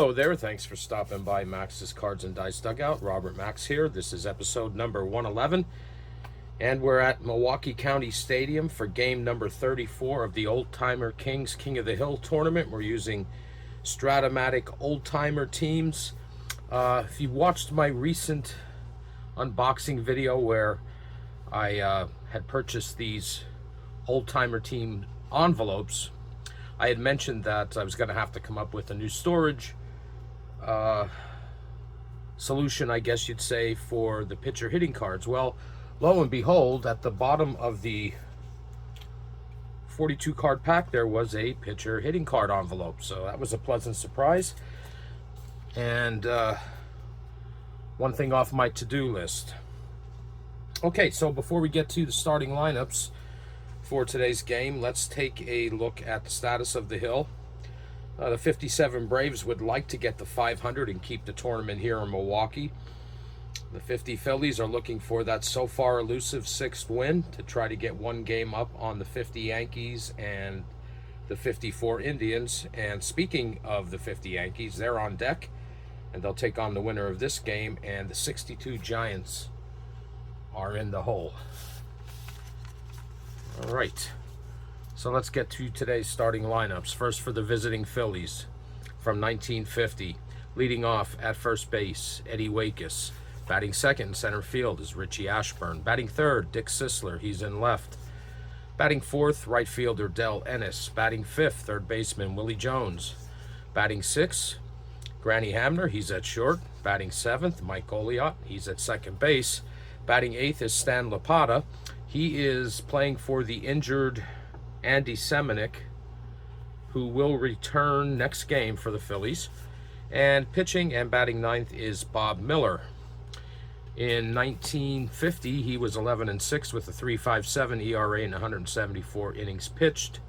Hello there, thanks for stopping by Max's Cards and Dice Dugout. Robert Max here. This is episode number 111, and we're at Milwaukee County Stadium for game number 34 of the Oldtimer Kings King of the Hill tournament. We're using Strat-O-Matic Oldtimer teams. If you watched my recent unboxing video where I had purchased these Oldtimer team envelopes, I had mentioned that I was going to have to come up with a new storage solution, I guess you'd say, for the pitcher hitting cards. Well, lo and behold, at the bottom of the 42 card pack, there was a pitcher hitting card envelope. So that was a pleasant surprise. And one thing off my to-do list. Okay, so before we get to the starting lineups for today's game, let's take a look at the status of the Hill. The 57 Braves would like to get the 500 and keep the tournament here in Milwaukee. The 50 Phillies are looking for that so far elusive 6th win to try to get one game up on the 50 Yankees and the 54 Indians. And speaking of the 50 Yankees, they're on deck, and they'll take on the winner of this game, and the 62 Giants are in the hole. All right, so let's get to today's starting lineups. First, for the visiting Phillies from 1950, leading off at first base, Eddie Waitkus. Batting second in center field is Richie Ashburn. Batting third, Dick Sisler, he's in left. Batting fourth, right fielder Del Ennis. Batting fifth, third baseman Willie Jones. Batting sixth, Granny Hamner, he's at short. Batting seventh, Mike Goliot, he's at second base. Batting eighth is Stan Lapata. He is playing for the injured Andy Semenick, who will return next game for the Phillies. And pitching and batting ninth is Bob Miller. In 1950, he was 11-6 with a 3.57 ERA and 174 innings pitched.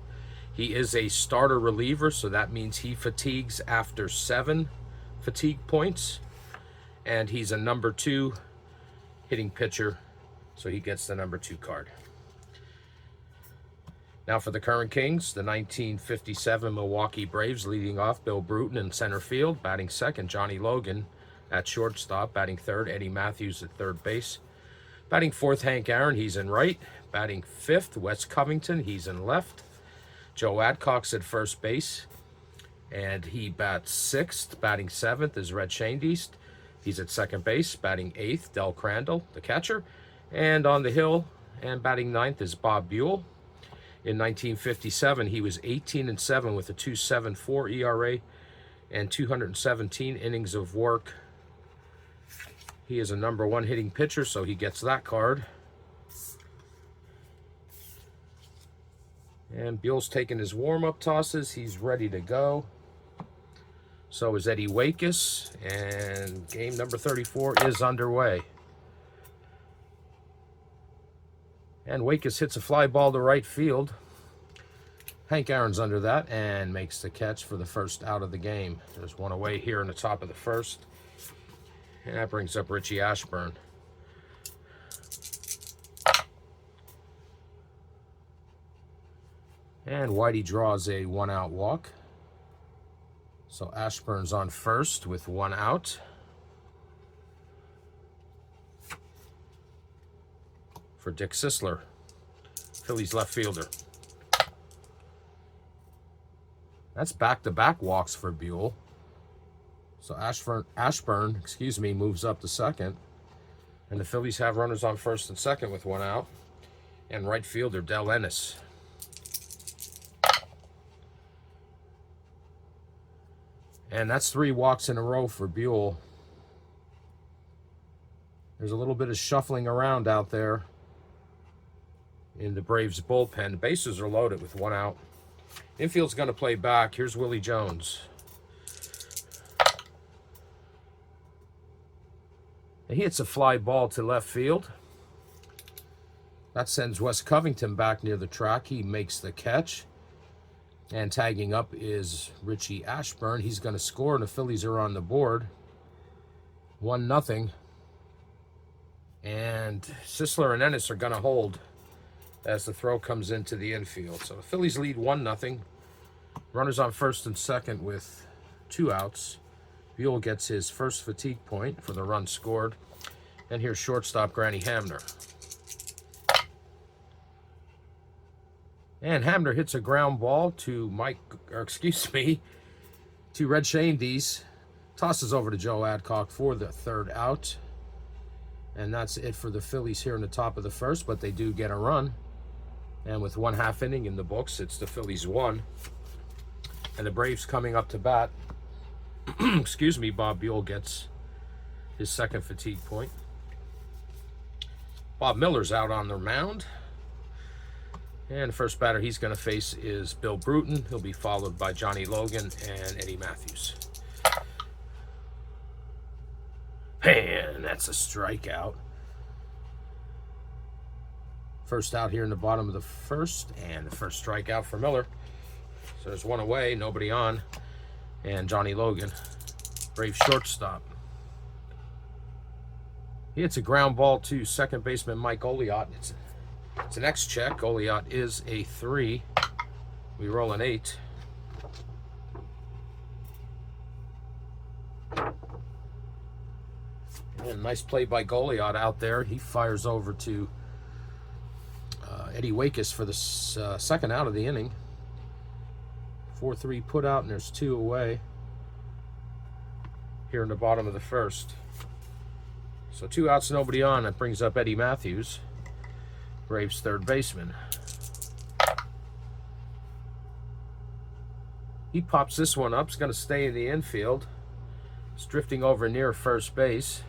He is a starter reliever, so that means he fatigues after 7 fatigue points. And he's a number 2 hitting pitcher, so he gets the number 2 card. Now for the current Kings, the 1957 Milwaukee Braves, leading off Bill Bruton in center field. Batting second, Johnny Logan at shortstop. Batting third, Eddie Matthews at third base. Batting fourth, Hank Aaron, he's in right. Batting fifth, Wes Covington, he's in left. Joe Adcox at first base, and he bats sixth. Batting seventh is Red Schoendienst, he's at second base. Batting eighth, Del Crandall, the catcher. And on the Hill, and batting ninth, is Bob Buhl. In 1957, he was 18-7 with a 2.74 ERA and 217 innings of work. He is a number 1 hitting pitcher, so he gets that card. And Buell's taking his warm-up tosses. He's ready to go. So is Eddie Waitkus, and game number 34 is underway. And Waitkus hits a fly ball to right field. Hank Aaron's under that and makes the catch for the first out of the game. There's one away here in the top of the first. And that brings up Richie Ashburn. And Whitey draws a 1-out walk. So Ashburn's on first with 1 out. For Dick Sisler, Phillies left fielder. That's back-to-back walks for Buhl. So Ashburn, moves up to second. And the Phillies have runners on first and second with 1 out. And right fielder Del Ennis. And that's 3 walks in a row for Buhl. There's a little bit of shuffling around out there in the Braves bullpen. The bases are loaded with 1 out. Infield's going to play back. Here's Willie Jones. He hits a fly ball to left field. That sends Wes Covington back near the track. He makes the catch. And tagging up is Richie Ashburn. He's going to score, and the Phillies are on the board. 1-0. And Sisler and Ennis are going to hold as the throw comes into the infield. So the Phillies lead 1-0. Runners on first and second with 2 outs. Buhl gets his first fatigue point for the run scored. And here's shortstop Granny Hamner. And Hamner hits a ground ball to to Red Shandies. Tosses over to Joe Adcock for the third out. And that's it for the Phillies here in the top of the first, but they do get a run. And with 1/2 inning in the books, it's the Phillies 1. And the Braves coming up to bat. Excuse me, Bob Buhl gets his second fatigue point. Bob Miller's out on the mound. And the first batter he's going to face is Bill Bruton. He'll be followed by Johnny Logan and Eddie Matthews. And that's a strikeout. First out here in the bottom of the first, and the first strikeout for Miller. So there's one away, nobody on. And Johnny Logan, brave shortstop. He hits a ground ball to second baseman Mike Goliot. It's an X check. Goliot is a 3. We roll an 8. And nice play by Goliot out there. He fires over to Eddie Wakus for the second out of the inning. 4-3 put out, and there's 2 away here in the bottom of the first. So 2 outs, nobody on. That brings up Eddie Matthews, Braves third baseman. He pops this one up. It's going to stay in the infield. It's drifting over near first base.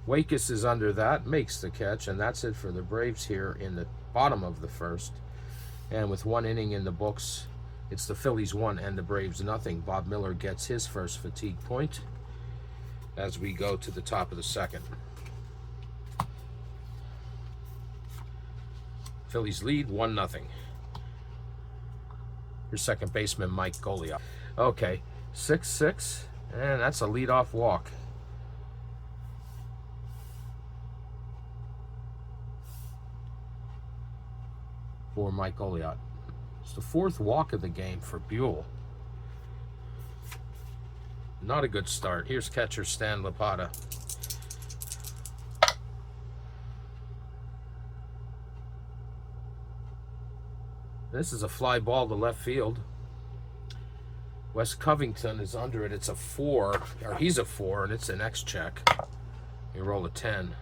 Wakus is under that, makes the catch, and that's it for the Braves here in the bottom of the first. And with 1 inning in the books, it's the Phillies 1 and the Braves nothing. Bob Miller gets his first fatigue point as we go to the top of the second. Phillies lead 1-0. Your second baseman, Mike Goliot. Okay, 6-6, and that's a leadoff walk. For Mike Goliot. It's the 4th walk of the game for Buhl. Not a good start. Here's catcher Stan Lapata. This is a fly ball to left field. Wes Covington is under it. It's a 4, or he's a 4, and it's an X check. You roll a 10.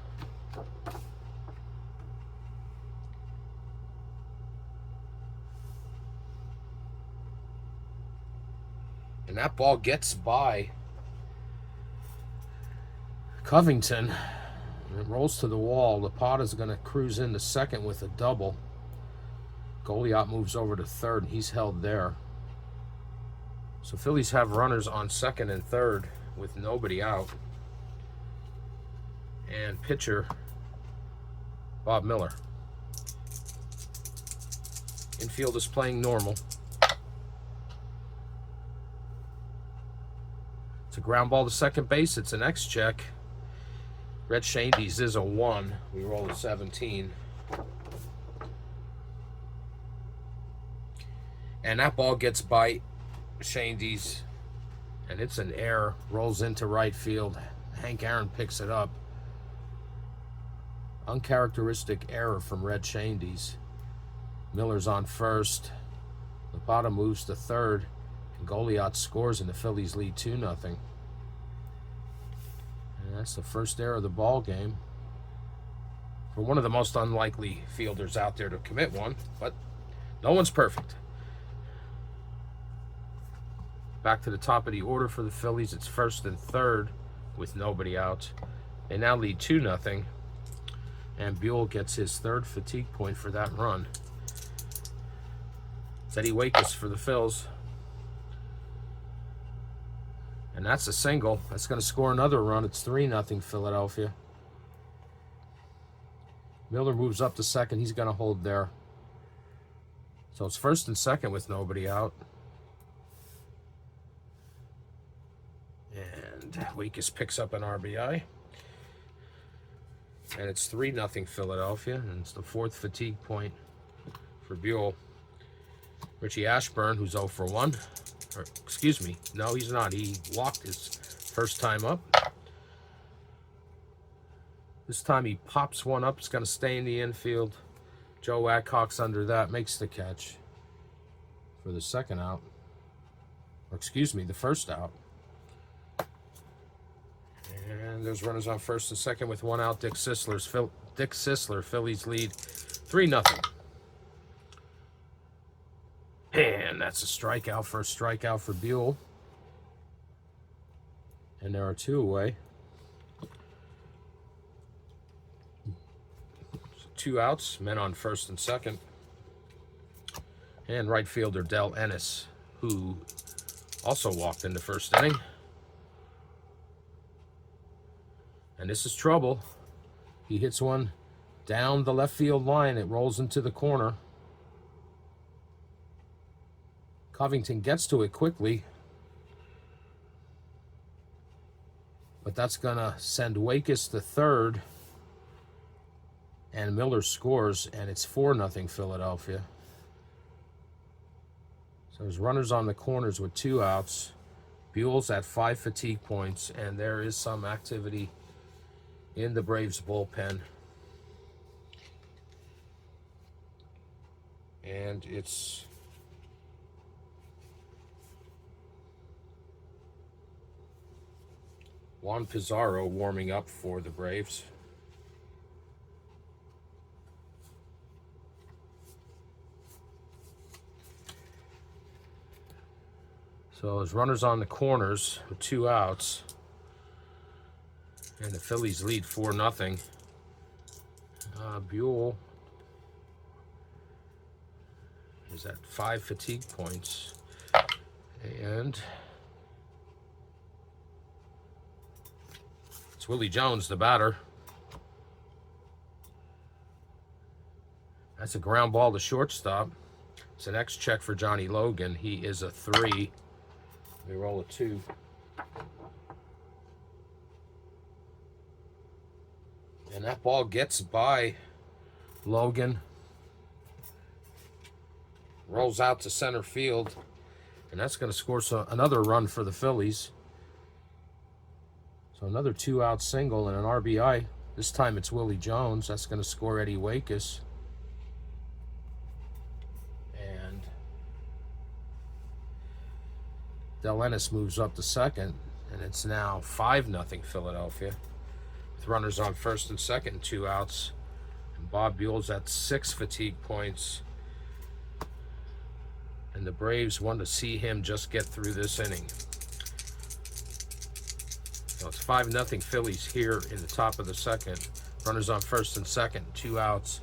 And that ball gets by Covington. And it rolls to the wall. Lapata's going to cruise into second with a double. Goliot moves over to third, and he's held there. So Phillies have runners on second and third with nobody out. And pitcher Bob Miller. Infield is playing normal. It's a ground ball to second base. It's an X check. Red Shandies is a 1. We roll a 17. And that ball gets by Shandies, and it's an error. Rolls into right field. Hank Aaron picks it up. Uncharacteristic error from Red Shandies. Miller's on first. Lapata moves to third. And Goliot scores, and the Phillies lead 2-0. And that's the first error of the ball game for one of the most unlikely fielders out there to commit one, but no one's perfect. Back to the top of the order for the Phillies. It's first and third with nobody out. They now lead 2-0, and Buhl gets his 3rd fatigue point for that run. It's Eddie Wakus for the Phils. And that's a single. That's going to score another run. It's 3-0 Philadelphia. Miller moves up to second. He's going to hold there. So it's first and second with nobody out. And Wakus picks up an RBI. And it's 3-0 Philadelphia. And it's the 4th fatigue point for Buhl. Richie Ashburn, who's 0 for 1. Or, excuse me. No, he's not. He walked his First time up. This time he pops one up. It's going to stay in the infield. Joe Adcock's under that, makes the catch for the second out. Or excuse me, the first out. And there's runners on first and second with one out. Dick Sisler, Phillies lead 3-0. And that's a strikeout. First strikeout for Buhl. And there are two away. So 2 outs, men on first and second. And right fielder Del Ennis, who also walked in the first inning. And this is trouble. He hits one down the left field line. It rolls into the corner. Covington gets to it quickly. But that's going to send Wakis to third. And Miller scores, and it's 4-0 Philadelphia. So there's runners on the corners with 2 outs. Buhl's at 5 fatigue points, and there is some activity in the Braves bullpen. And it's Juan Pizarro warming up for the Braves. So there's runners on the corners with 2 outs. And the Phillies lead 4-0. Buhl is at 5 fatigue points. And it's Willie Jones, the batter. That's a ground ball to shortstop. It's an X check for Johnny Logan. He is a 3. We roll a 2. And that ball gets by Logan. Rolls out to center field. And that's going to score another run for the Phillies. So another 2-out single and an RBI. This time it's Willie Jones. That's going to score Eddie Wakis. And Del Ennis moves up to second. And it's now 5-0 Philadelphia. With runners on first and second, 2 outs. And Bob Buhl's at 6 fatigue points. And the Braves want to see him just get through this inning. So it's 5-0 Phillies here in the top of the second. Runners on first and second, 2 outs.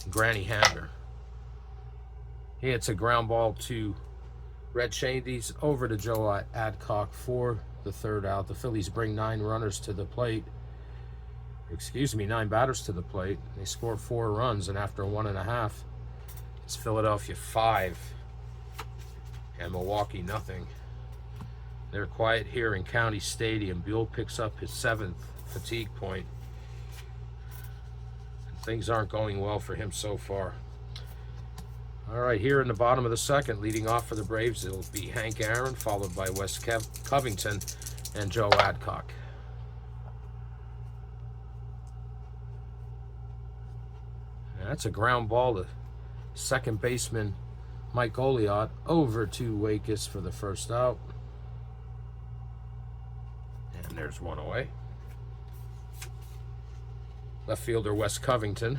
Granny Hander. He hits a ground ball to Red Shandy's over to Joe Adcock for the third out. The Phillies bring 9 runners to the plate. Excuse me, 9 batters to the plate. They score 4 runs, and after 1.5, it's Philadelphia 5 and Milwaukee 0. They're quiet here in County Stadium. Buhl picks up his 7th fatigue point. Things aren't going well for him so far. All right, here in the bottom of the second, leading off for the Braves, it'll be Hank Aaron, followed by Wes Covington and Joe Adcock. And that's a ground ball to second baseman Mike Goliot over to Wakis for the first out. And there's one away. Left fielder Wes Covington.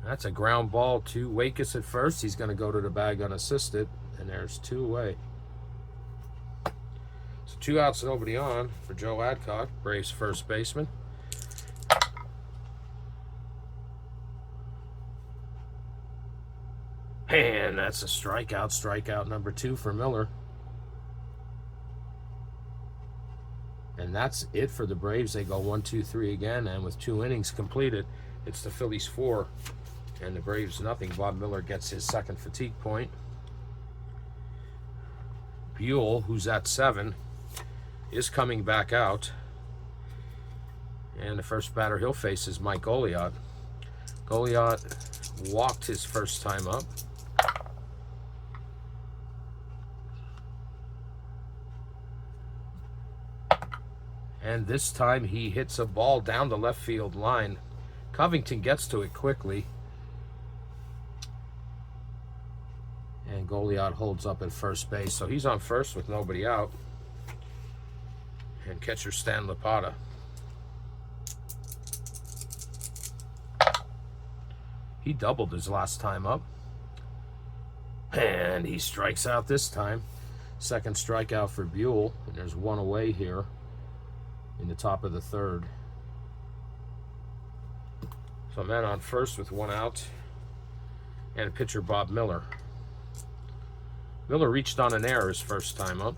That's a ground ball to Wakis at first. He's going to go to the bag unassisted. And there's 2 away. So 2 outs, nobody on for Joe Adcock, Braves first baseman. And that's a strikeout. Strikeout number 2 for Miller. And that's it for the Braves. They go 1-2-3 again. And with 2 innings completed, it's the Phillies 4 and the Braves 0. Bob Miller gets his 2nd fatigue point. Buhl, who's at 7, is coming back out. And the first batter he'll face is Mike Goliot. Goliot walked his first time up. And this time he hits a ball down the left field line. Covington gets to it quickly. And Goliath holds up at first base. So he's on first with nobody out. And catcher Stan Lapata. He doubled his last time up. And he strikes out this time. Second strikeout for Buhl. And there's one away here in the top of the third. So man on first with one out. And pitcher Bob Miller. Miller reached on an error his first time up.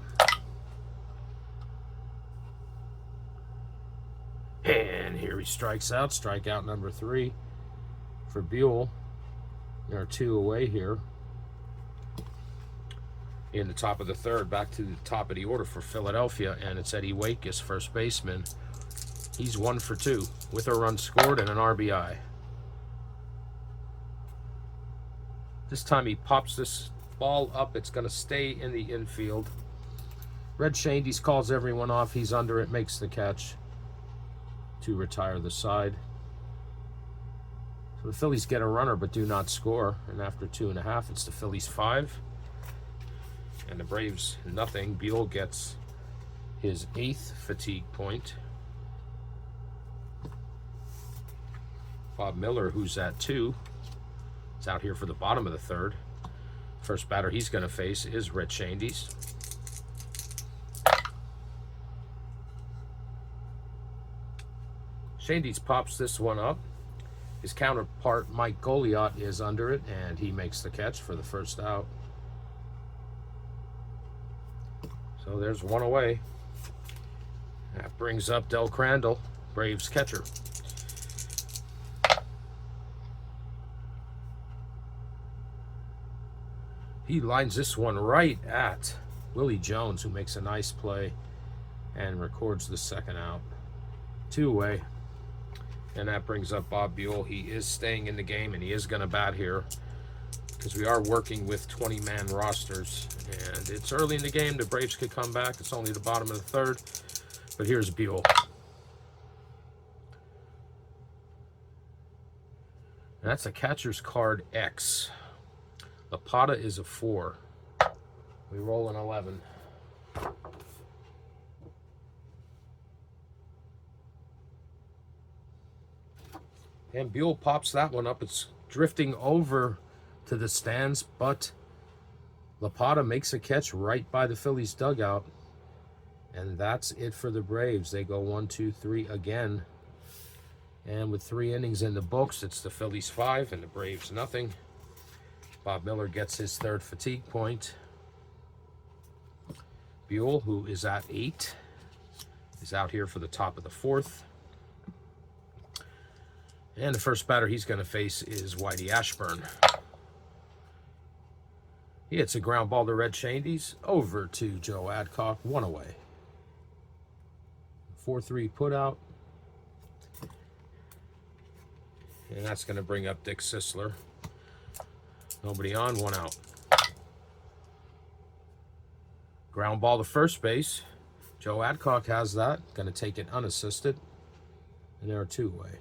And here he strikes out. Strikeout number 3 for Buhl. There are 2 away here in the top of the third. Back to the top of the order for Philadelphia, and it's Eddie Waitkus, first baseman. He's 1 for 2 with a run scored and an RBI. This time he pops this ball up. It's going to stay in the infield. Red Shandies calls everyone off. He's under it, makes the catch to retire the side. So the Phillies get a runner but do not score. And after 2.5, it's the Phillies 5. And the Braves nothing. Buhl gets his 8th fatigue point. Bob Miller, who's at 2, is out here for the bottom of the third. First batter he's going to face is Red Shandies. Shandies pops this one up. His counterpart, Mike Goliath, is under it, and he makes the catch for the first out. So there's one away. That brings up Del Crandall, Braves catcher. He lines this one right at Willie Jones, who makes a nice play and records the second out. 2 away. And that brings up Bob Buhl. He is staying in the game, and he is going to bat here because we are working with 20-man rosters. And it's early in the game. The Braves could come back. It's only the bottom of the third. But here's Buhl. That's a catcher's card X. Lapata is a 4. We roll an 11. And Buhl pops that one up. It's drifting over to the stands, but Lapata makes a catch right by the Phillies dugout. And that's it for the Braves. They go 1, 2, 3 again. And with 3 innings in the books, it's the Phillies 5 and the Braves nothing. Bob Miller gets his 3rd fatigue point. Buhl, who is at 8, is out here for the top of the 4th. And the first batter he's going to face is Whitey Ashburn. He hits a ground ball to Red Shandies over to Joe Adcock, 1 away. 4-3 put out. And that's going to bring up Dick Sisler. Nobody on, 1 out. Ground ball to first base. Joe Adcock has that. Going to take it unassisted. And there are 2 away.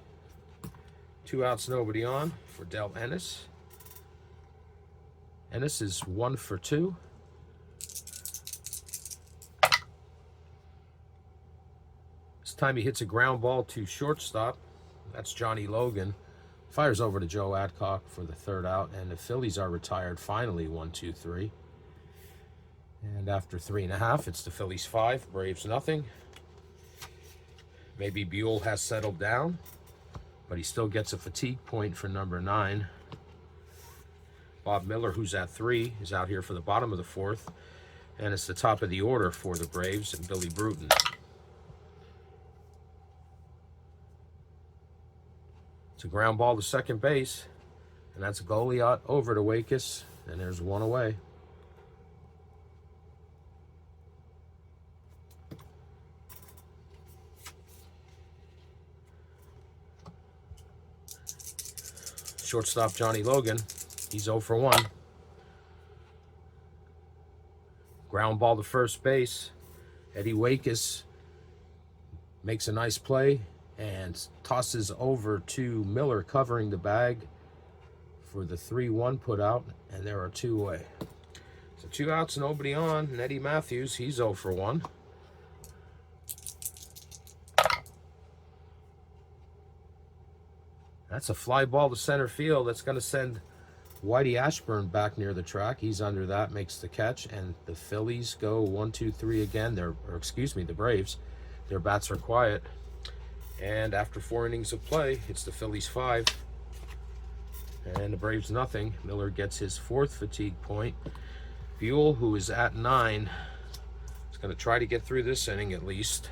2 outs, nobody on for Del Ennis. Ennis is 1 for 2. This time he hits a ground ball to shortstop. That's Johnny Logan. Fires over to Joe Adcock for the 3rd out, and the Phillies are retired finally, 1, 2, 3. And after 3.5, it's the Phillies 5, Braves nothing. Maybe Buhl has settled down, but he still gets a fatigue point for number 9. Bob Miller, who's at 3, is out here for the bottom of the 4th, and it's the top of the order for the Braves and Billy Bruton. It's a ground ball to second base, and that's Goliath over to Waitkus, and there's 1 away. Shortstop Johnny Logan, he's 0 for 1. Ground ball to first base. Eddie Waitkus makes a nice play and tosses over to Miller, covering the bag for the 3-1 put out, and there are 2 away. So 2 outs, nobody on. And Eddie Matthews, he's 0 for 1. That's a fly ball to center field. That's going to send Whitey Ashburn back near the track. He's under that, makes the catch, and the Phillies go 1-2-3 again. The Braves. Their bats are quiet. And after 4 innings of play, it's the Phillies 5 and the Braves nothing. Miller gets his 4th fatigue point. Buhl, who is at 9, is going to try to get through this inning at least.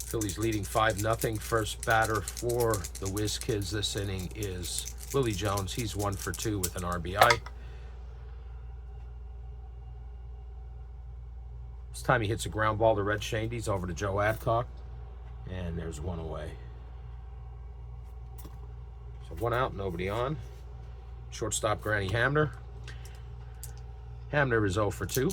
Phillies leading 5-0. First batter for the Whiz Kids this inning is Willie Jones. He's 1 for 2 with an RBI. This time he hits a ground ball to Red Shandy's over to Joe Adcock, and there's 1 away. So 1 out, nobody on. Shortstop Granny Hamner. Hamner is 0 for 2.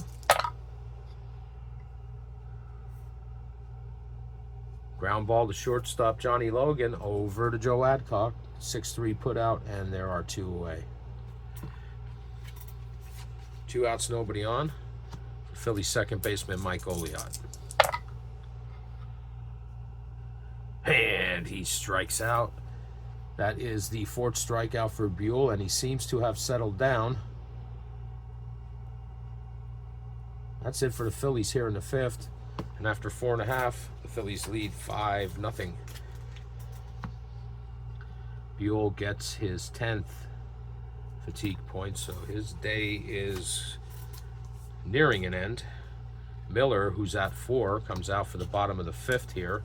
Ground ball to shortstop Johnny Logan over to Joe Adcock. 6-3 put out, and there are 2 away. 2 outs, nobody on. Philly second baseman Mike Oliot. And he strikes out. That is the 4th strikeout for Buhl, and he seems to have settled down. That's it for the Phillies here in the 5th. And after 4.5, the Phillies lead 5-0. Buhl gets his 10th fatigue point, so his day is nearing an end. Miller, who's at 4, comes out for the bottom of the 5th here.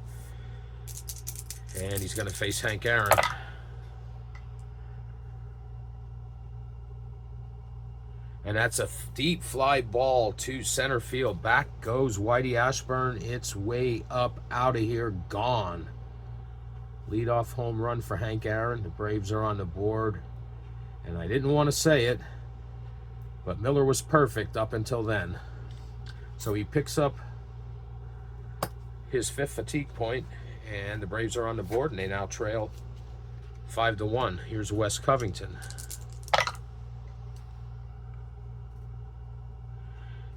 And he's going to face Hank Aaron. And that's a deep fly ball to center field. Back goes Whitey Ashburn. It's way up, out of here, gone. Leadoff home run for Hank Aaron. The Braves are on the board. And I didn't want to say it, but Miller was perfect up until then. So he picks up his 5th fatigue point, and the Braves are on the board, and they now trail 5-1. Here's Wes Covington.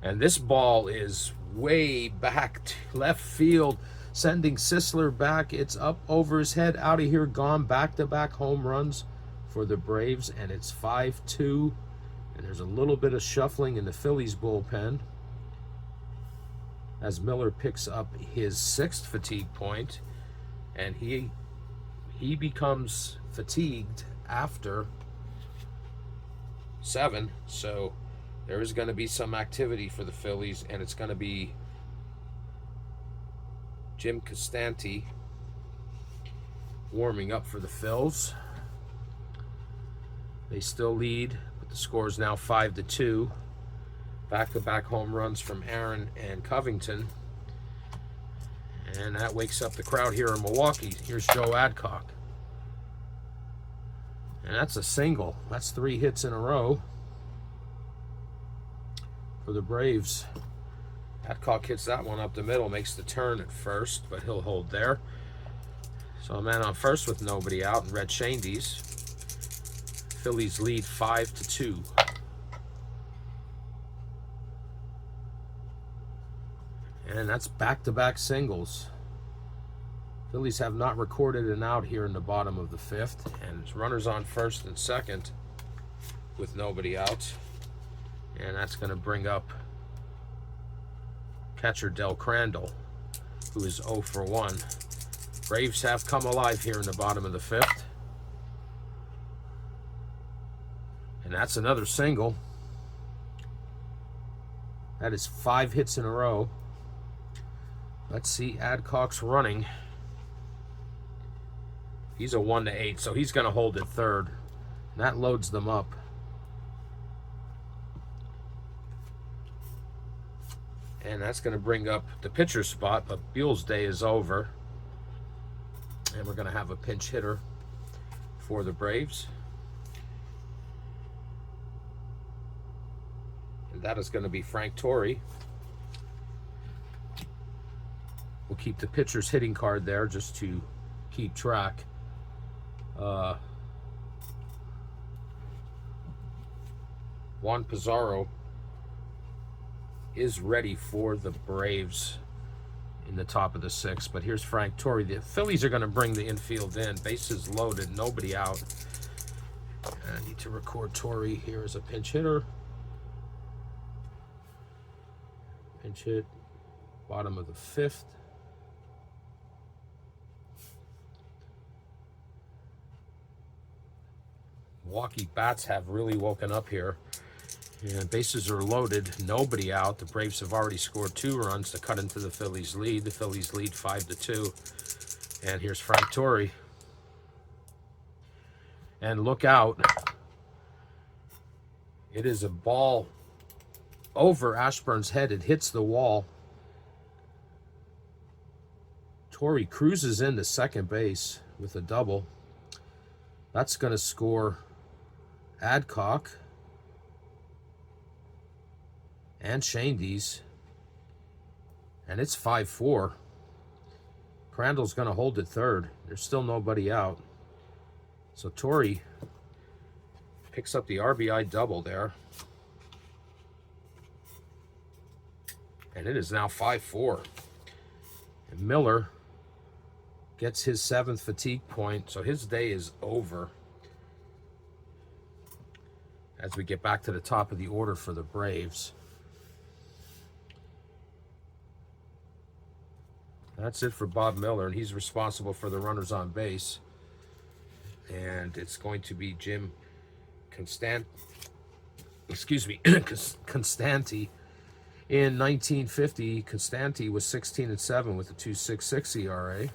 And this ball is way back to left field, sending Sisler back. It's up over his head, out of here, gone. Back-to-back home runs for the Braves, and it's 5-2. And there's a little bit of shuffling in the Phillies bullpen as Miller picks up his 6th fatigue point, and he becomes fatigued after 7. So there is going to be some activity for the Phillies, and it's going to be Jim Costanti warming up for the Phils. They still lead, but the score is now 5-2. Back-to-back home runs from Aaron and Covington. And that wakes up the crowd here in Milwaukee. Here's Joe Adcock. And that's a single. That's 3 hits in a row for the Braves. Adcock hits that one up the middle, makes the turn at first, but he'll hold there. So a man on first with nobody out, and Red Shandy's. Phillies lead 5-2. And that's back-to-back singles. Phillies have not recorded an out here in the bottom of the 5th, and it's runners on first and second with nobody out. And that's going to bring up catcher Del Crandall, who is 0 for 1. Braves have come alive here in the bottom of the 5th. And that's another single. That is 5 hits in a row. Let's see Adcock's running. He's a 1-8, so he's going to hold at third. And that loads them up. And that's going to bring up the pitcher spot, but Buell's day is over. And we're going to have a pinch hitter for the Braves. And that is going to be Frank Torrey. We'll keep the pitcher's hitting card there just to keep track. Juan Pizarro is ready for the Braves in the top of the sixth. But here's Frank Torrey. The Phillies are going to bring the infield in. Bases loaded, nobody out. I need to record Torrey here as a pinch hitter. Pinch hit, bottom of the fifth. Milwaukee bats have really woken up here. And bases are loaded, nobody out. The Braves have already scored 2 runs to cut into the Phillies' lead. The Phillies lead 5-2. And here's Frank Torrey. And look out. It is a ball over Ashburn's head. It hits the wall. Torrey cruises into second base with a double. That's going to score Adcock and Shandy's, and it's 5-4. Crandall's going to hold it third. There's still nobody out. So Torrey picks up the RBI double there. And it is now 5-4. And Miller gets his 7th fatigue point, so his day is over. As we get back to the top of the order for the Braves. That's it for Bob Miller, and he's responsible for the runners on base. And it's going to be Jim Constanti. In 1950, Constanti was 16-7 with a 2.66 ERA.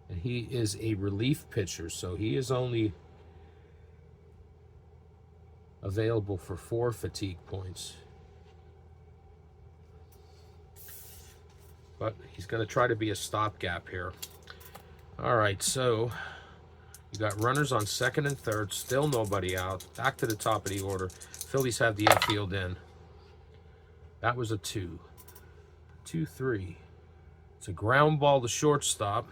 And he is a relief pitcher, so he is only available for 4 fatigue points. But he's going to try to be a stopgap here. All right, so you got runners on second and third, still nobody out. Back to the top of the order. Phillies have the infield in. That was a 2-3. It's a ground ball to shortstop.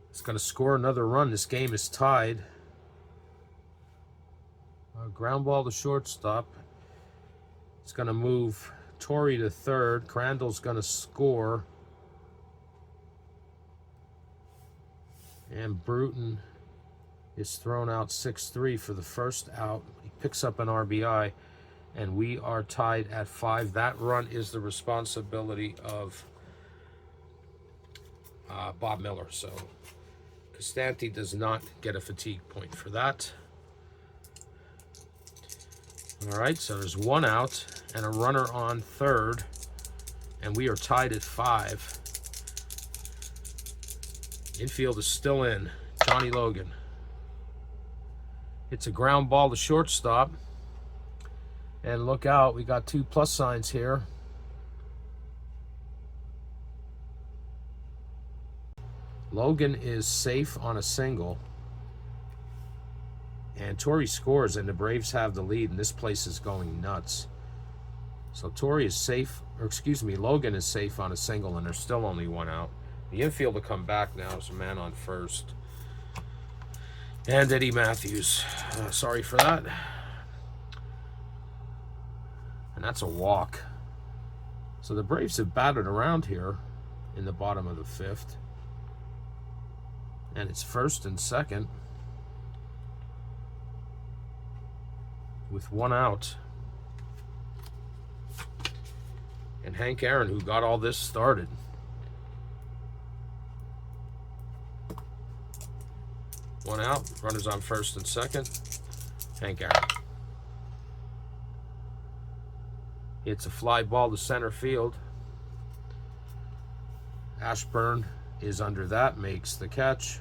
It's going to score another run. This game is tied. Ground ball to shortstop. It's going to move Torrey to third. Crandall's going to score. And Bruton is thrown out 6-3 for the first out. He picks up an RBI, and we are tied at 5. That run is the responsibility of Bob Miller. So Constanti does not get a fatigue point for that. All right, so there's 1 out and a runner on third, and we are tied at 5. Infield is still in. Johnny Logan. It's a ground ball to shortstop. And look out, we got 2 plus signs here. Logan is safe on a single. And Torrey scores, and the Braves have the lead, and this place is going nuts. So Torrey is safe, Logan is safe on a single, and there's still only 1 out. The infield will come back now as a man on first. And Eddie Matthews. Sorry for that. And that's a walk. So the Braves have batted around here in the bottom of the 5th. And it's first and second with 1 out. And Hank Aaron, who got all this started. One out, runners on first and second. Hank Aaron. It's a fly ball to center field. Ashburn is under that, makes the catch.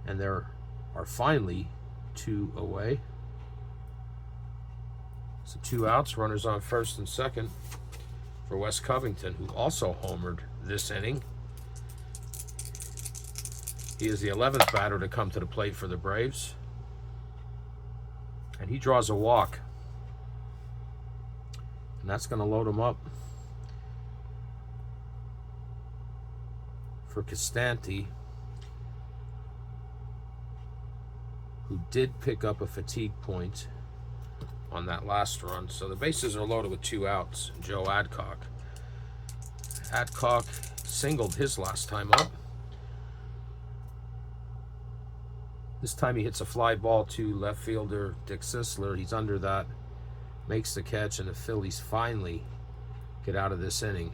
And there are finally 2 away. So 2 outs, runners on first and second for Wes Covington, who also homered this inning. He is the 11th batter to come to the plate for the Braves. And he draws a walk. And that's going to load him up for Costanti, who did pick up a fatigue point on that last run. So the bases are loaded with 2 outs. Joe Adcock. Adcock singled his last time up. This time he hits a fly ball to left fielder Dick Sisler. He's under that, makes the catch, and the Phillies finally get out of this inning.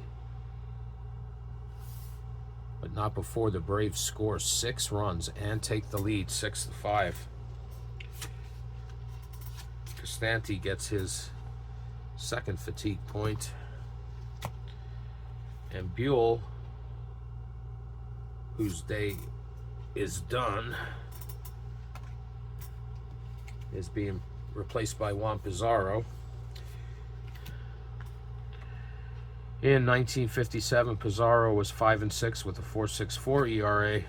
But not before the Braves score 6 runs and take the lead 6-5. Costanti gets his second fatigue point. And Buhl, whose day is done, is being replaced by Juan Pizarro. In 1957, Pizarro was 5-6 with a 4.64 ERA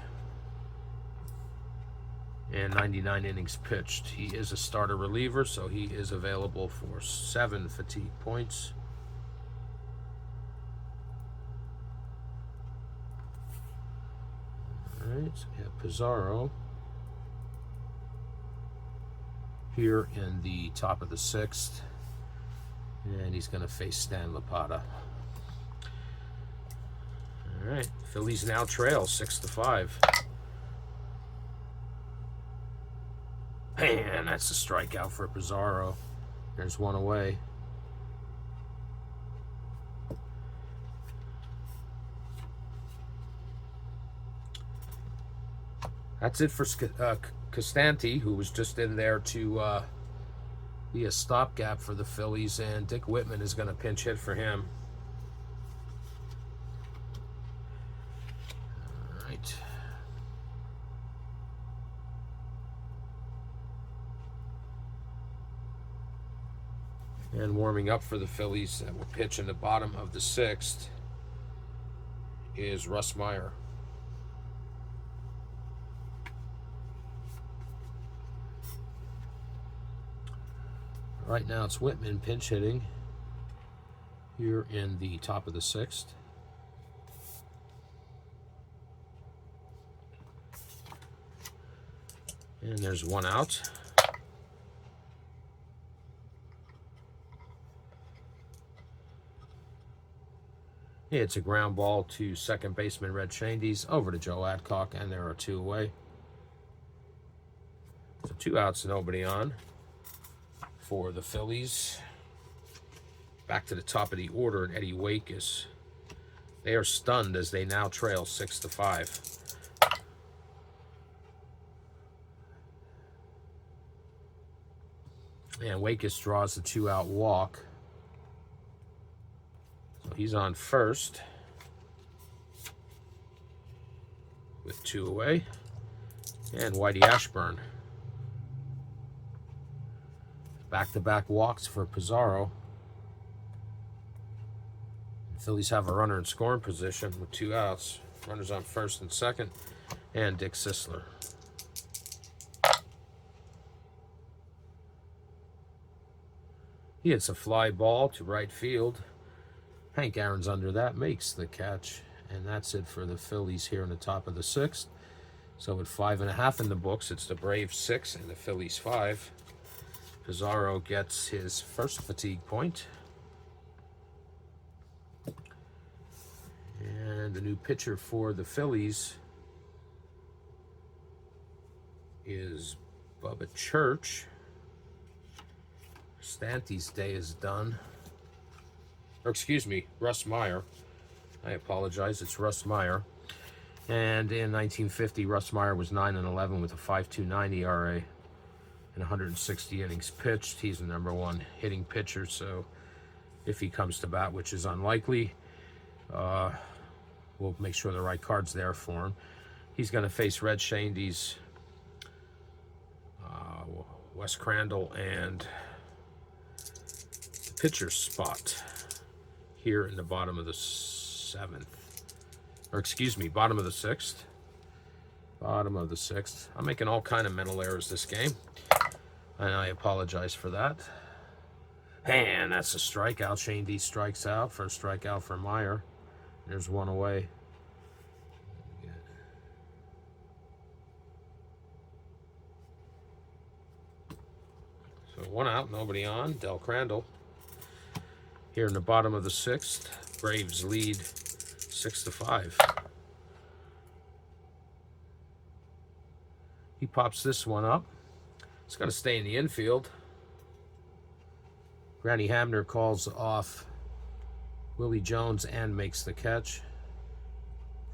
and 99 innings pitched. He is a starter reliever, so he is available for 7 fatigue points. All right, so we have Pizarro here in the top of the 6th, and he's going to face Stan Lapata. All right, Phillies now trail 6-5. And that's a strikeout for Pizarro. There's one away. That's it for Costanti, who was just in there to be a stopgap for the Phillies, and Dick Whitman is going to pinch hit for him. All right. And warming up for the Phillies that will pitch in the bottom of the 6th is Russ Meyer. Right now it's Whitman pinch hitting here in the top of the 6th. And there's one out. It's a ground ball to second baseman Red Shandies, over to Joe Adcock, and there are 2 away. So 2 outs, nobody on for the Phillies. Back to the top of the order, and Eddie Waitkus. They are stunned as they now trail 6-5. And Waitkus draws the 2-out walk. So he's on first with 2 away. And Whitey Ashburn. Back-to-back walks for Pizarro. The Phillies have a runner in scoring position with 2 outs. Runners on first and second. And Dick Sisler. He hits a fly ball to right field. Hank Aaron's under that, makes the catch. And that's it for the Phillies here in the top of the 6th. So with 5.5 in the books, it's the Braves 6 and the Phillies 5. Pizarro gets his first fatigue point. And the new pitcher for the Phillies is Bubba Church. Stanty's day is done. Or excuse me, Russ Meyer. I apologize, it's Russ Meyer. And in 1950, Russ Meyer was 9-11 with a 5.29 ERA and 160 innings pitched. He's the #1 hitting pitcher, so if he comes to bat, which is unlikely, we'll make sure the right card's there for him. He's going to face Red Shandies, Wes Crandall, and the pitcher spot here in the bottom of the 7th. Or excuse me, bottom of the 6th. Bottom of the 6th. I'm making all kind of mental errors this game, and I apologize for that. And that's a strikeout. Shane D strikes out. First strikeout for Meyer. There's one away. So 1 out, nobody on. Del Crandall. Here in the bottom of the 6th, Braves lead 6-5. He pops this one up. It's going to stay in the infield. Granny Hamner calls off Willie Jones and makes the catch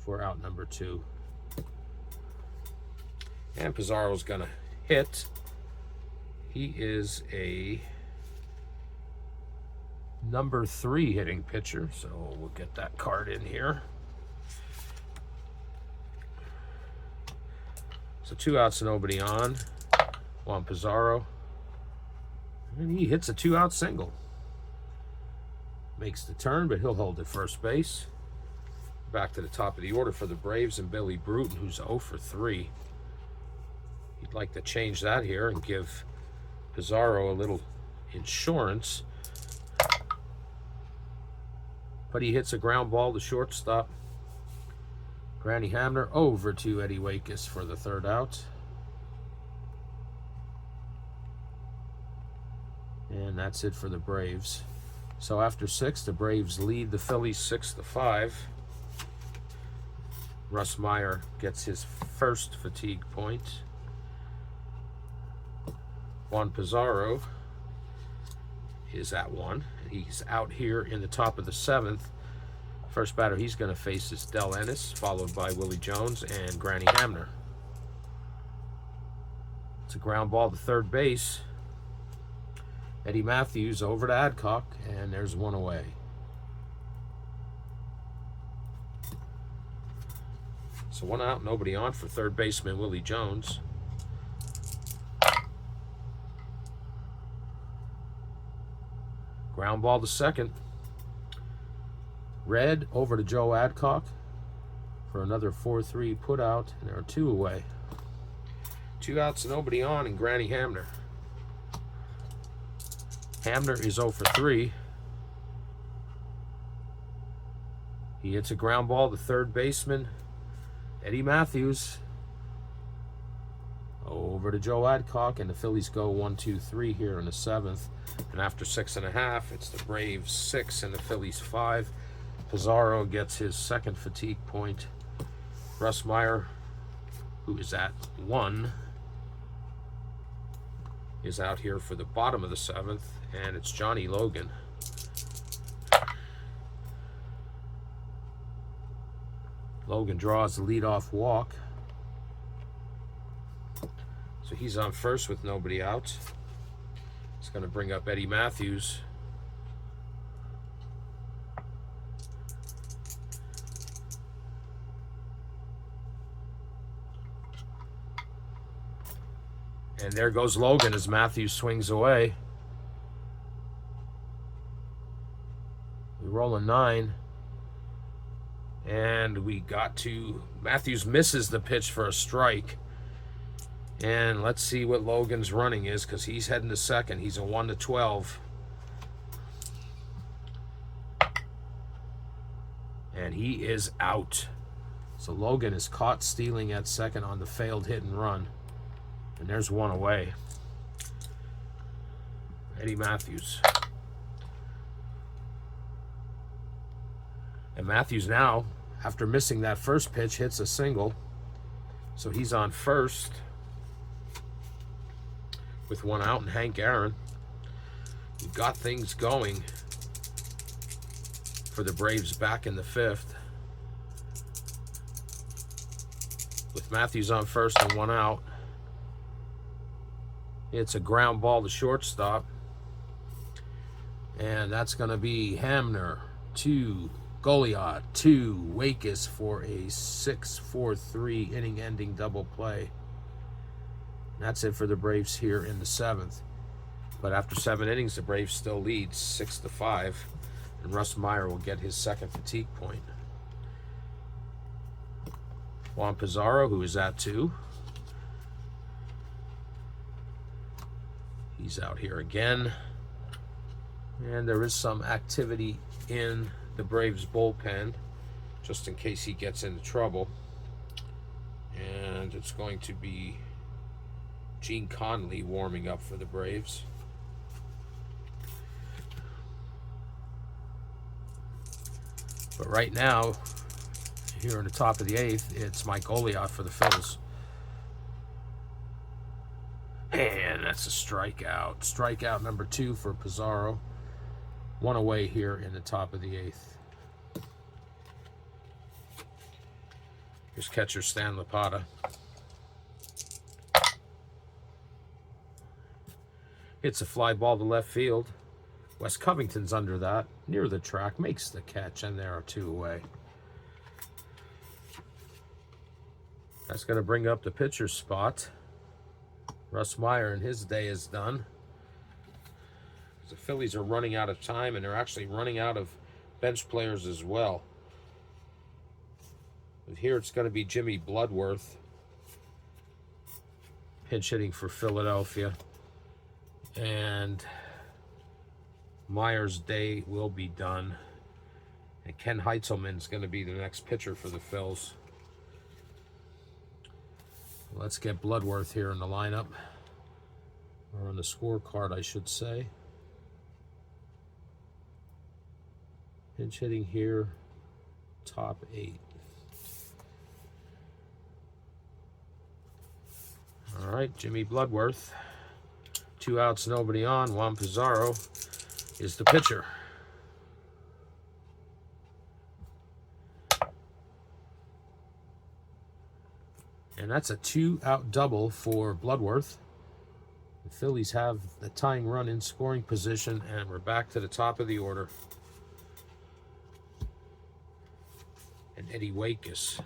for out number 2. And Pizarro's going to hit. He is a number 3 hitting pitcher, so we'll get that card in here. So 2 outs, nobody on. Juan Pizarro. And he hits a 2-out single. Makes the turn, but he'll hold at first base. Back to the top of the order for the Braves and Billy Bruton, who's 0 for 3. He'd like to change that here and give Pizarro a little insurance. But he hits a ground ball to shortstop. Granny Hamner over to Eddie Waitkus for the 3rd out. And that's it for the Braves. So after 6, the Braves lead the Phillies 6-5. Russ Meyer gets his first fatigue point. Juan Pizarro is at 1. He's out here in the top of the 7th. First batter he's going to face is Del Ennis, followed by Willie Jones and Granny Hamner. It's a ground ball to third base. Eddie Matthews over to Adcock, and there's one away. So 1 out, nobody on for third baseman Willie Jones. Ground ball to second. Red over to Joe Adcock for another 4-3 put out, and there are 2 away. 2 outs, nobody on, and Granny Hamner. Hamner is 0 for 3. He hits a ground ball to third baseman Eddie Matthews. Over to Joe Adcock, and the Phillies go 1-2-3 here in the 7th. And after 6.5, it's the Braves 6 and the Phillies 5. Pizarro gets his second fatigue point. Russ Meyer, who is at 1, is out here for the bottom of the 7th, and it's Johnny Logan. Logan draws the leadoff walk. So he's on first with nobody out. It's going to bring up Eddie Matthews. And there goes Logan as Matthews swings away. We roll a 9. And we got to... Matthews misses the pitch for a strike. And let's see what Logan's running is, because he's heading to second. He's a 1-12. And he is out. So Logan is caught stealing at second on the failed hit and run. And there's one away. Eddie Matthews. And Matthews now, after missing that first pitch, hits a single. So he's on first with 1 out, and Hank Aaron. We've got things going for the Braves back in the 5th. With Matthews on first and 1 out. It's a ground ball to shortstop. And that's going to be Hamner to Goliath to Waitkus for a 6-4-3 inning-ending double play. That's it for the Braves here in the 7th. But after 7 innings, the Braves still lead 6-5, and Russ Meyer will get his second fatigue point. Juan Pizarro, who is at 2. He's out here again. And there is some activity in the Braves bullpen, just in case he gets into trouble. And it's going to be Gene Conley warming up for the Braves. But right now, here in the top of the 8th, it's Mike Goliath for the Phillies. And that's a strikeout. Strikeout number 2 for Pizarro. 1 away here in the top of the 8th. Here's catcher Stan Lapata. Hits a fly ball to left field. Wes Covington's under that, near the track, makes the catch, and there are 2 away. That's going to bring up the pitcher's spot. Russ Meyer and his day is done. The Phillies are running out of time, and they're actually running out of bench players as well. But here it's going to be Jimmy Bloodworth, pinch hitting for Philadelphia. And Meyer's day will be done. And Ken Heitzelman's going to be the next pitcher for the Phils. Let's get Bloodworth here in the lineup. Or on the scorecard, I should say. Pinch hitting here, top 8. All right, Jimmy Bloodworth. 2 outs, nobody on. Juan Pizarro is the pitcher. And that's a 2-out double for Bloodworth. The Phillies have the tying run in scoring position, and we're back to the top of the order. And Eddie Waitkus.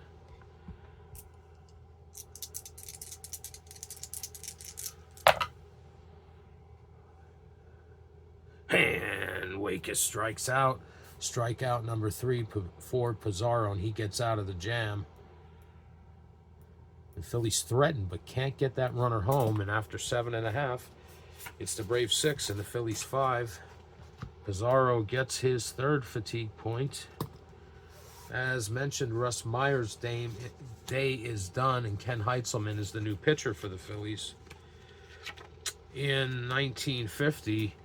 And Waitkus strikes out. Strikeout number 3 for Pizarro, and he gets out of the jam. The Phillies threaten, but can't get that runner home. And after 7.5, it's the Braves 6 and the Phillies 5. Pizarro gets his 3rd fatigue point. As mentioned, Russ Meyer's day is done, and Ken Heitzelman is the new pitcher for the Phillies. In 1950,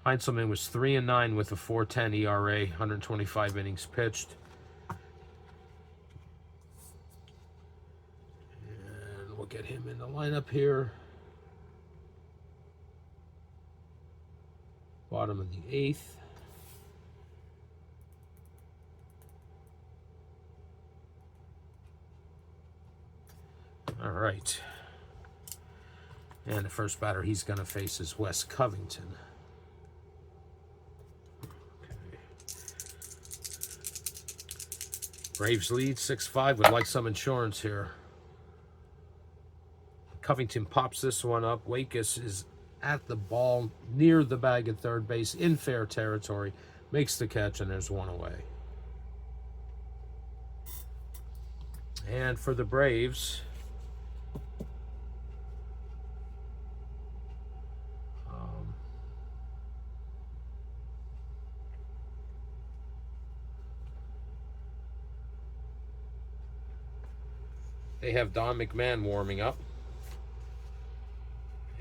Heitzelman was 3-9 with a 4.10 ERA, 125 innings pitched. And we'll get him in the lineup here. Bottom of the 8th. All right. And the first batter he's going to face is Wes Covington. Okay. Braves lead 6-5. Would like some insurance here. Covington pops this one up. Waitkus is at the ball near the bag at third base in fair territory. Makes the catch, and there's 1 away. And for the Braves, they have Don McMahon warming up.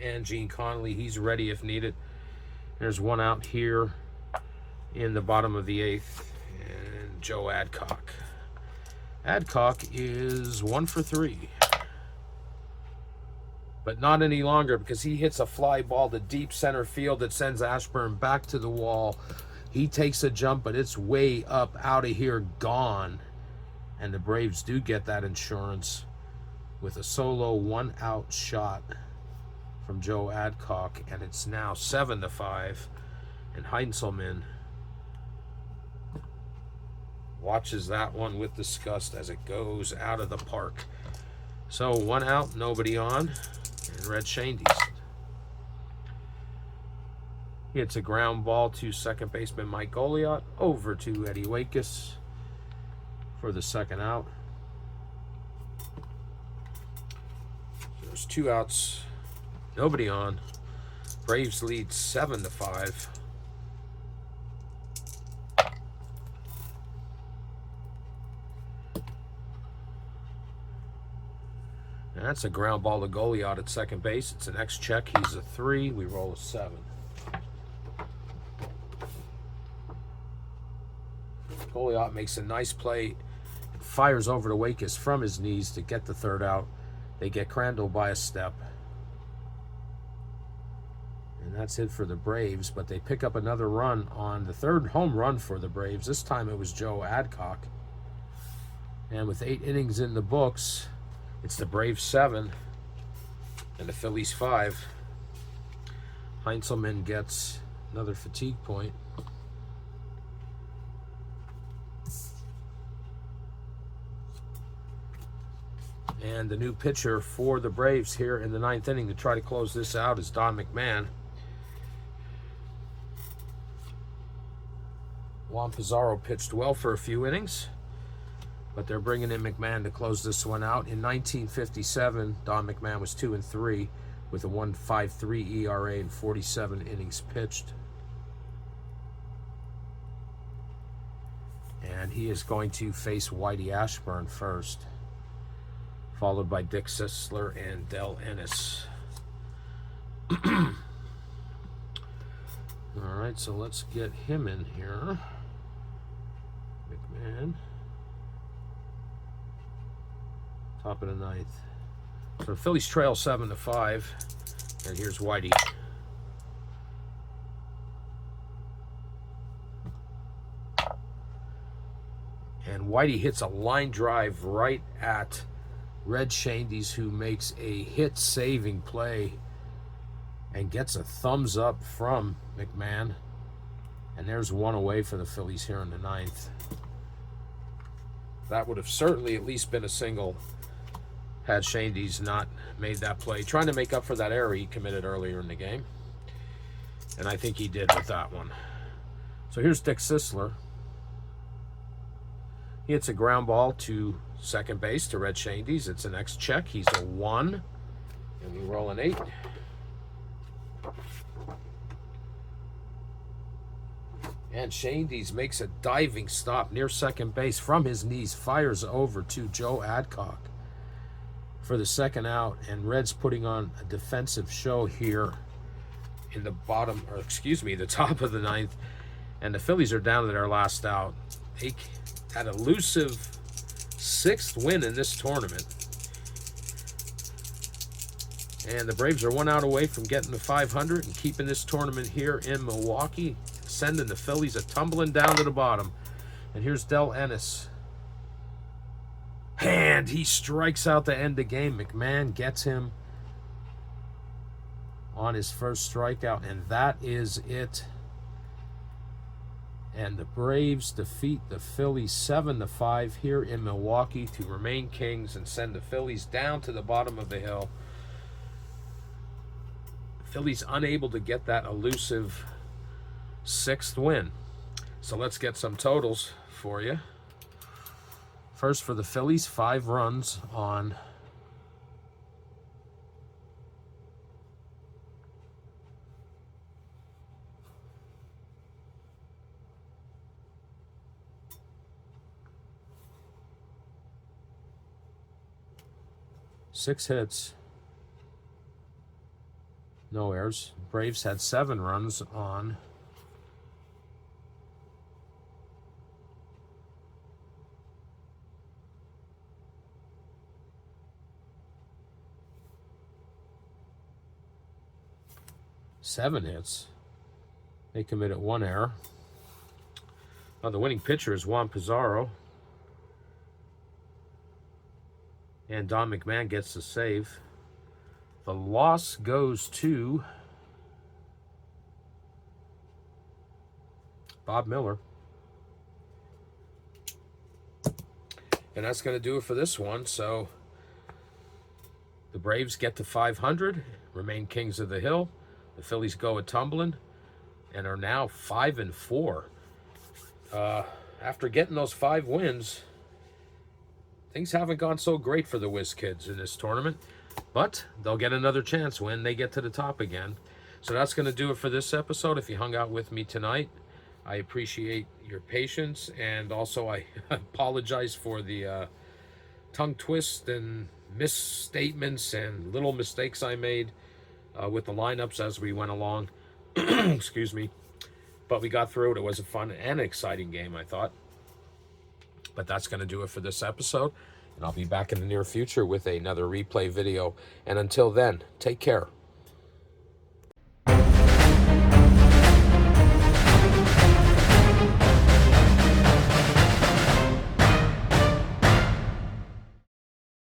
And Gene Conley, he's ready if needed. There's 1 out here in the bottom of the 8th. And Joe Adcock. Adcock is 1 for 3. But not any longer, because he hits a fly ball to deep center field that sends Ashburn back to the wall. He takes a jump, but it's way up out of here, gone. And the Braves do get that insurance with a solo 1-out shot from Joe Adcock, and it's now 7-5. And Heitzelman watches that one with disgust as it goes out of the park. So 1 out, nobody on, and Red Shandy's. It's a ground ball to second baseman Mike Goliath, over to Eddie Waitkus for the 2nd out. There's 2 outs, nobody on. Braves lead 7-5. And that's a ground ball to goalie out at second base. It's an X check. He's a 3. We roll a 7. Goalie out makes a nice play. Fires over to Wakis from his knees to get the 3rd out. They get Crandall by a step. And that's it for the Braves, but they pick up another run on the 3rd home run for the Braves. This time it was Joe Adcock. And with 8 innings in the books, it's the Braves 7 and the Phillies 5. Heinzelman gets another fatigue point. And the new pitcher for the Braves here in the 9th inning to try to close this out is Don McMahon. Juan Pizarro pitched well for a few innings, but they're bringing in McMahon to close this one out. In 1957, Don McMahon was 2-3 with a 1.53 ERA and 47 innings pitched. And he is going to face Whitey Ashburn first, followed by Dick Sisler and Del Ennis. All right, so let's get him in here. McMahon. Top of the 9th. So Phillies trail 7-5. And here's Whitey. And Whitey hits a line drive right at Red Shandies, who makes a hit-saving play and gets a thumbs up from McMahon. And there's one away for the Phillies here in the 9th. That would have certainly at least been a single had Shandies not made that play, trying to make up for that error he committed earlier in the game. And I think he did with that one. So here's Dick Sisler. He hits a ground ball to second base to Red Shandies. It's an X check. He's a 1. And we roll an 8. And Shandies makes a diving stop near second base from his knees, fires over to Joe Adcock for the 2nd out, and Reds putting on a defensive show here in the the top of the 9th, and the Phillies are down to their last out. They had an elusive 6th win in this tournament, and the Braves are 1 out away from getting to 500 and keeping this tournament here in Milwaukee, sending the Phillies tumbling down to the bottom. And here's Del Ennis. And he strikes out to end the game. McMahon gets him on his first strikeout, and that is it. And the Braves defeat the Phillies 7-5 here in Milwaukee to remain kings and send the Phillies down to the bottom of the hill. Phillies unable to get that elusive 6th win. So let's get some totals for you. First for the Phillies, 5 runs on six hits, no errors. Braves had 7 runs on seven hits. They committed 1 error. The winning pitcher is Juan Pizarro. And Don McMahon gets the save. The loss goes to Bob Miller. And that's going to do it for this one. So the Braves get to 500, remain kings of the hill. The Phillies go tumbling and are now 5-4. After getting those 5 wins, things haven't gone so great for the Whiz Kids in this tournament. But they'll get another chance when they get to the top again. So that's going to do it for this episode. If you hung out with me tonight, I appreciate your patience. And also, I apologize for the tongue twist and misstatements and little mistakes I made with the lineups as we went along. Excuse me. But we got through it. It was a fun and exciting game, I thought. But that's going to do it for this episode. And I'll be back in the near future with another replay video. And until then, take care.